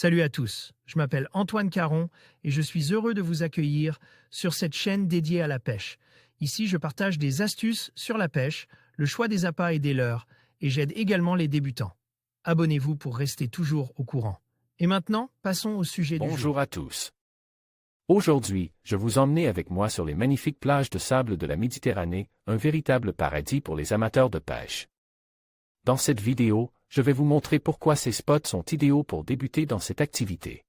Salut à tous, je m'appelle Antoine Caron et je suis heureux de vous accueillir sur cette chaîne dédiée à la pêche. Ici, je partage des astuces sur la pêche, le choix des appâts et des leurres, et j'aide également les débutants. Abonnez-vous pour rester toujours au courant. Et maintenant, passons au sujet du jour. Bonjour à tous. Aujourd'hui, je vous emmène avec moi sur les magnifiques plages de sable de la Méditerranée, un véritable paradis pour les amateurs de pêche. Dans cette vidéo, je vais vous montrer pourquoi ces spots sont idéaux pour débuter dans cette activité.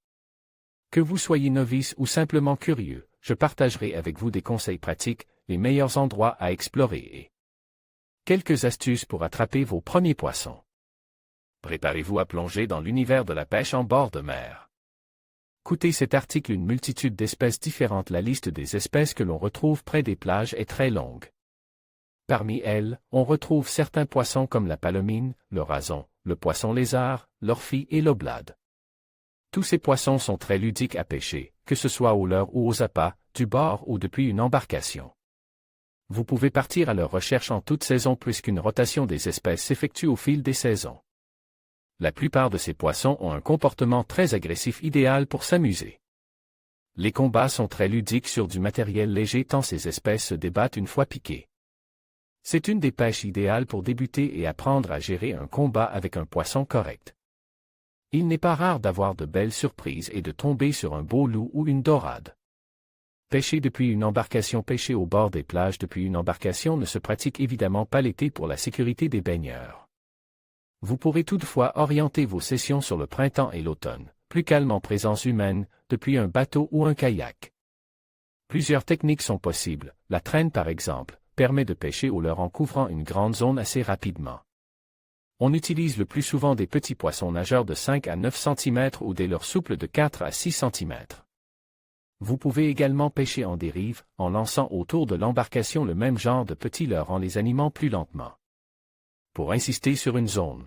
Que vous soyez novice ou simplement curieux, je partagerai avec vous des conseils pratiques, les meilleurs endroits à explorer et quelques astuces pour attraper vos premiers poissons. Préparez-vous à plonger dans l'univers de la pêche en bord de mer. Écoutez cet article, une multitude d'espèces différentes. La liste des espèces que l'on retrouve près des plages est très longue. Parmi elles, on retrouve certains poissons comme la palomine, le rason, le poisson lézard, l'orphie et l'oblade. Tous ces poissons sont très ludiques à pêcher, que ce soit au leurre ou aux appâts, du bord ou depuis une embarcation. Vous pouvez partir à leur recherche en toute saison puisqu'une rotation des espèces s'effectue au fil des saisons. La plupart de ces poissons ont un comportement très agressif idéal pour s'amuser. Les combats sont très ludiques sur du matériel léger tant ces espèces se débattent une fois piquées. C'est une des pêches idéales pour débuter et apprendre à gérer un combat avec un poisson correct. Il n'est pas rare d'avoir de belles surprises et de tomber sur un beau loup ou une dorade. Pêcher depuis une embarcation. Pêcher au bord des plages depuis une embarcation ne se pratique évidemment pas l'été pour la sécurité des baigneurs. Vous pourrez toutefois orienter vos sessions sur le printemps et l'automne, plus calme en présence humaine, depuis un bateau ou un kayak. Plusieurs techniques sont possibles. La traîne par exemple permet de pêcher au leurre en couvrant une grande zone assez rapidement. On utilise le plus souvent des petits poissons nageurs de 5 à 9 cm ou des leurres souples de 4 à 6 cm. Vous pouvez également pêcher en dérive, en lançant autour de l'embarcation le même genre de petits leurres en les animant plus lentement. Pour insister sur une zone.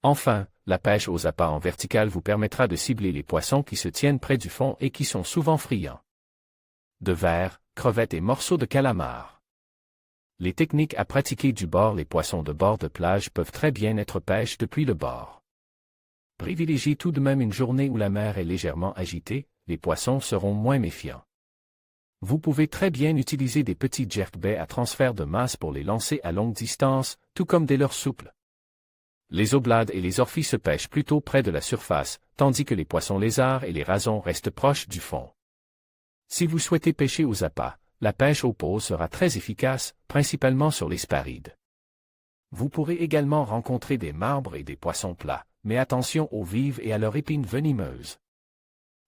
Enfin, la pêche aux appâts en vertical vous permettra de cibler les poissons qui se tiennent près du fond et qui sont souvent friands de vers, crevettes et morceaux de calamar. Les techniques à pratiquer du bord. Les poissons de bord de plage peuvent très bien être pêche depuis le bord. Privilégiez tout de même une journée où la mer est légèrement agitée, les poissons seront moins méfiants. Vous pouvez très bien utiliser des petits jerkbaits à transfert de masse pour les lancer à longue distance, tout comme des leurres souples. Les oblades et les orphies se pêchent plutôt près de la surface, tandis que les poissons lézards et les rasons restent proches du fond. Si vous souhaitez pêcher aux appâts, la pêche au pause sera très efficace, principalement sur les sparides. Vous pourrez également rencontrer des marbres et des poissons plats, mais attention aux vives et à leurs épines venimeuses.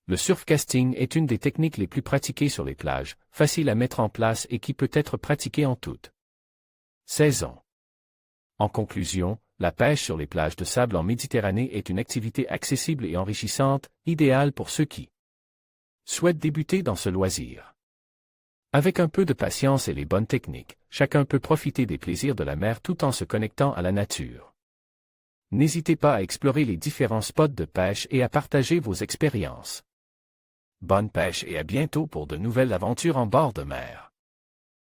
Le surfcasting est une des techniques les plus pratiquées sur les plages, facile à mettre en place et qui peut être pratiquée en toute saison. En conclusion, la pêche sur les plages de sable en Méditerranée est une activité accessible et enrichissante, idéale pour ceux qui souhaitent débuter dans ce loisir. Avec un peu de patience et les bonnes techniques, chacun peut profiter des plaisirs de la mer tout en se connectant à la nature. N'hésitez pas à explorer les différents spots de pêche et à partager vos expériences. Bonne pêche et à bientôt pour de nouvelles aventures en bord de mer.